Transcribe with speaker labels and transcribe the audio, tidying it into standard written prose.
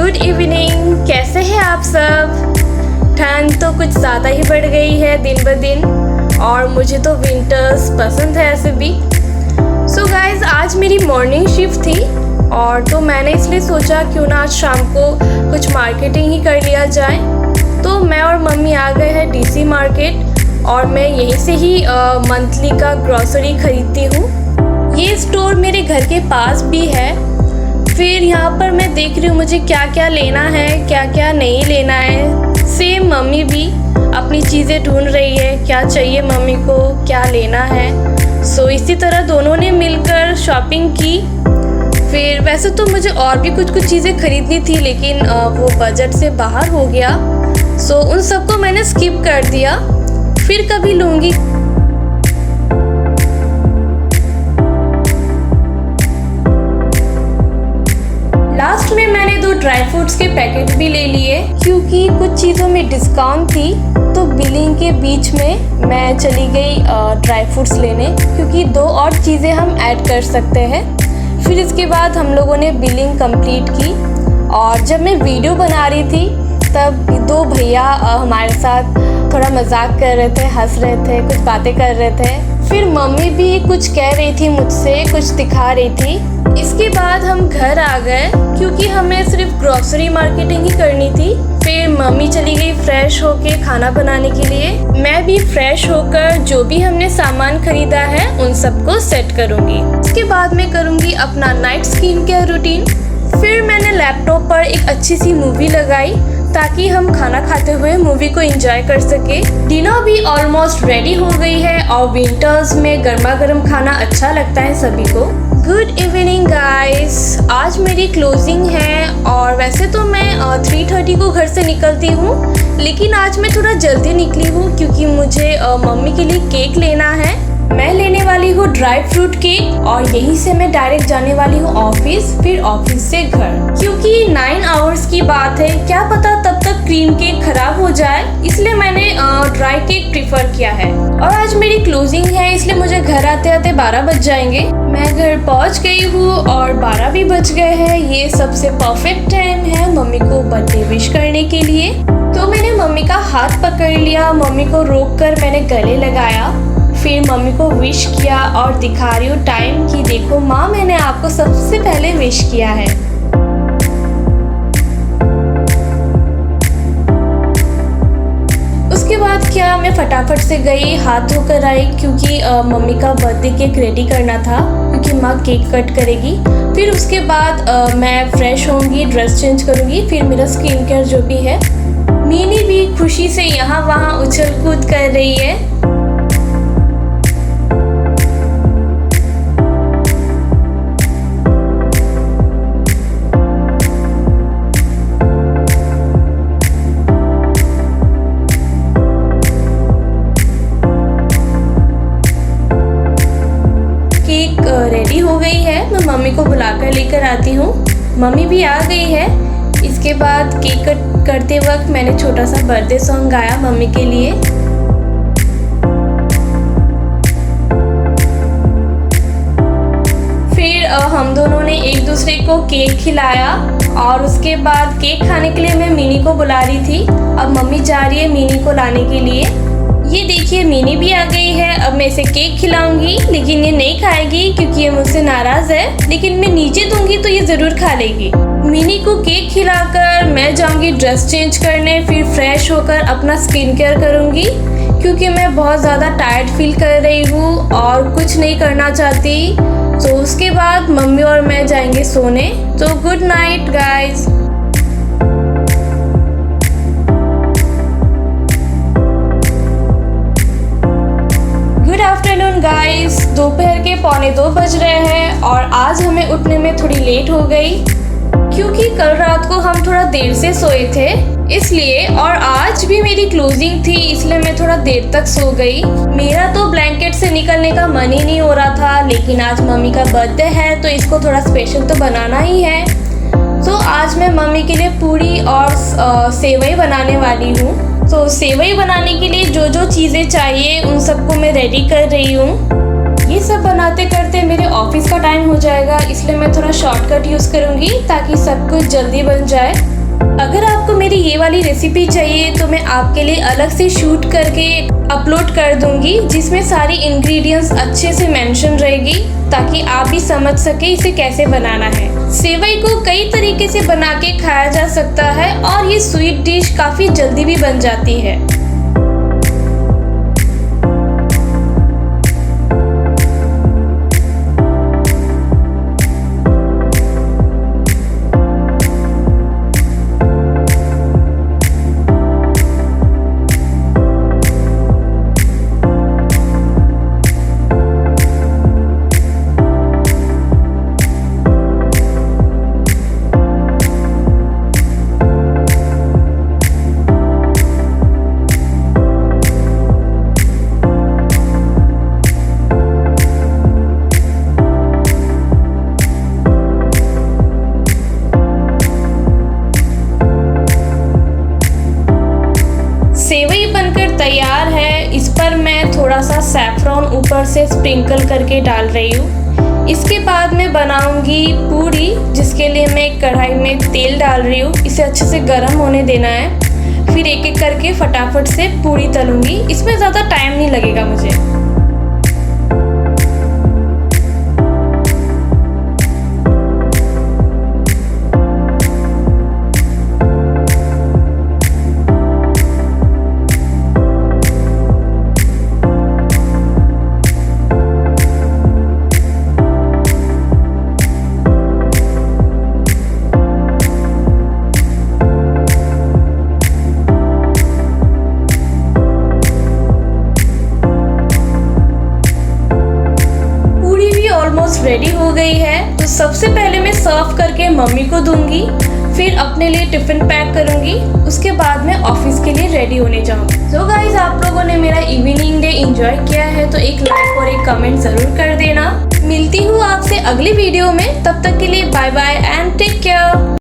Speaker 1: Good evening, कैसे हैं आप सब। ठंड तो कुछ ज़्यादा ही बढ़ गई है दिन ब दिन और मुझे तो विंटर्स पसंद है ऐसे भी। सो गाइज, आज मेरी मॉर्निंग शिफ्ट थी और तो मैंने इसलिए सोचा क्यों ना आज शाम को कुछ मार्केटिंग ही कर लिया जाए। तो मैं और मम्मी आ गए हैं डीसी मार्केट और मैं यहीं से ही मंथली का ग्रॉसरी खरीदती हूँ। ये स्टोर मेरे घर के पास भी है। फिर यहाँ पर मैं देख रही हूँ मुझे क्या क्या लेना है, क्या क्या नहीं लेना है। सेम मम्मी भी अपनी चीज़ें ढूंढ रही है, क्या चाहिए मम्मी को, क्या लेना है। सो इसी तरह दोनों ने मिलकर शॉपिंग की। फिर वैसे तो मुझे और भी कुछ चीज़ें खरीदनी थी लेकिन वो बजट से बाहर हो गया। सो उन सबको मैंने स्किप कर दिया, फिर कभी लूँगी। लास्ट में मैंने 2 ड्राई फ्रूट्स के पैकेट भी ले लिए क्योंकि कुछ चीज़ों में डिस्काउंट थी। तो बिलिंग के बीच में मैं चली गई ड्राई फ्रूट्स लेने क्योंकि 2 और चीज़ें हम ऐड कर सकते हैं। फिर इसके बाद हम लोगों ने बिलिंग कंप्लीट की और जब मैं वीडियो बना रही थी तब 2 भैया हमारे साथ थोड़ा मजाक कर रहे थे, हंस रहे थे, कुछ बातें कर रहे थे। फिर मम्मी भी कुछ कह रही थी मुझसे, कुछ दिखा रही थी। इसके बाद हम घर आ गए क्योंकि हमें सिर्फ ग्रॉसरी मार्केटिंग ही करनी थी। फिर मम्मी चली गई फ्रेश होके खाना बनाने के लिए। मैं भी फ्रेश होकर जो भी हमने सामान खरीदा है उन सबको सेट करूँगी। इसके बाद मैं करूँगी अपना नाइट स्किन केयर रूटीन। फिर मैंने लैपटॉप पर एक अच्छी सी मूवी लगाई ताकि हम खाना खाते हुए मूवी को एंजॉय कर सके। डिनर भी ऑलमोस्ट रेडी हो गई है और विंटर्स में गर्मा गर्म खाना अच्छा लगता है सभी को। गुड इवनिंग गाइस, आज मेरी क्लोजिंग है और वैसे तो मैं 3:30 को घर से निकलती हूँ लेकिन आज मैं थोड़ा जल्दी निकली हूँ क्योंकि मुझे मम्मी के लिए केक लेना है। मैं लेने वाली हूँ ड्राई फ्रूट केक और यहीं से मैं डायरेक्ट जाने वाली हूँ ऑफिस, फिर ऑफिस से घर। क्योंकि 9 आवर्स की बात है, क्या पता तब तक क्रीम केक खराब हो जाए, इसलिए मैंने ड्राई केक प्रीफर किया है। और आज मेरी क्लोजिंग है इसलिए मुझे घर आते आते 12 बज जाएंगे। मैं घर पहुँच गई हूँ और 12 भी बज गए हैं। ये सबसे परफेक्ट टाइम है मम्मी को बर्थडे विश करने के लिए। तो मैंने मम्मी का हाथ पकड़ लिया, मम्मी को रोक कर मैंने गले लगाया, फिर मम्मी को विश किया और दिखा रही हूँ टाइम कि देखो माँ, मैंने आपको सबसे पहले विश किया है। उसके बाद क्या मैं फटाफट से गई, हाथ धोकर आई क्योंकि मम्मी का बर्थडे केक रेडी करना था क्योंकि माँ केक कट करेगी। फिर उसके बाद मैं फ्रेश होंगी, ड्रेस चेंज करूँगी, फिर मेरा स्किन केयर जो भी है। मीनी भी खुशी से यहाँ वहाँ उछल कूद कर रही है। रेडी हो गई है, मैं मम्मी को बुलाकर लेकर आती हूँ। मम्मी भी आ गई है। इसके बाद केक कट करते वक्त मैंने छोटा सा बर्थडे सॉन्ग गाया मम्मी के लिए। फिर हम दोनों ने एक दूसरे को केक खिलाया और उसके बाद केक खाने के लिए मैं मिनी को बुला रही थी। अब मम्मी जा रही है मिनी को लाने के लिए। ये देखिए मिनी भी आ गई है। अब मैं इसे केक खिलाऊंगी लेकिन ये नहीं खाएगी क्योंकि ये मुझसे नाराज है, लेकिन मैं नीचे दूंगी तो ये जरूर खा लेगी। मिनी को केक खिलाकर मैं जाऊंगी ड्रेस चेंज करने, फिर फ्रेश होकर अपना स्किन केयर करूंगी क्योंकि मैं बहुत ज़्यादा टायर्ड फील कर रही हूँ और कुछ नहीं करना चाहती। तो उसके बाद मम्मी और मैं जाएंगे सोने। तो good night guys. Afternoon guys, दोपहर के 1:45 बज रहे हैं और आज हमें उठने में थोड़ी लेट हो गई क्योंकि कल रात को हम थोड़ा देर से सोए थे इसलिए, और आज भी मेरी क्लोजिंग थी इसलिए मैं थोड़ा देर तक सो गई। मेरा तो ब्लैंकेट से निकलने का मन ही नहीं हो रहा था लेकिन आज मम्मी का बर्थडे है तो इसको थोड़ा स्पेशल तो बनाना ही है। तो आज मैं मम्मी के लिए पूरी और सेवई बनाने वाली हूँ। तो सेवई बनाने के लिए जो जो चीज़ें चाहिए उन सबको मैं रेडी कर रही हूँ। ये सब बनाते करते मेरे ऑफिस का टाइम हो जाएगा, इसलिए मैं थोड़ा शॉर्टकट यूज़ करूँगी ताकि सब कुछ जल्दी बन जाए। अगर आपको मेरी ये वाली रेसिपी चाहिए तो मैं आपके लिए अलग से शूट करके अपलोड कर दूंगी, जिसमें सारी इंग्रेडिएंट्स अच्छे से मेंशन रहेगी ताकि आप भी समझ सके इसे कैसे बनाना है। सेवई को कई तरीके से बना के खाया जा सकता है और ये स्वीट डिश काफ़ी जल्दी भी बन जाती है। सेवई बनकर तैयार है। इस पर मैं थोड़ा सा सैफरॉन ऊपर से स्प्रिंकल करके डाल रही हूँ। इसके बाद मैं बनाऊंगी पूड़ी, जिसके लिए मैं एक कढ़ाई में तेल डाल रही हूँ। इसे अच्छे से गर्म होने देना है, फिर एक एक करके फटाफट से पूड़ी तलूंगी। इसमें ज़्यादा टाइम नहीं लगेगा मुझे। ऑलमोस्ट रेडी हो गई है, तो सबसे पहले मैं सर्व करके मम्मी को दूंगी, फिर अपने लिए टिफिन पैक करूंगी, उसके बाद मैं ऑफिस के लिए रेडी होने जाऊंगी। सो गाइज, आप लोगों ने मेरा इवनिंग डे एंजॉय किया है तो एक लाइक और एक कमेंट जरूर कर देना। मिलती हूँ आपसे अगली वीडियो में, तब तक के लिए bye bye and take care.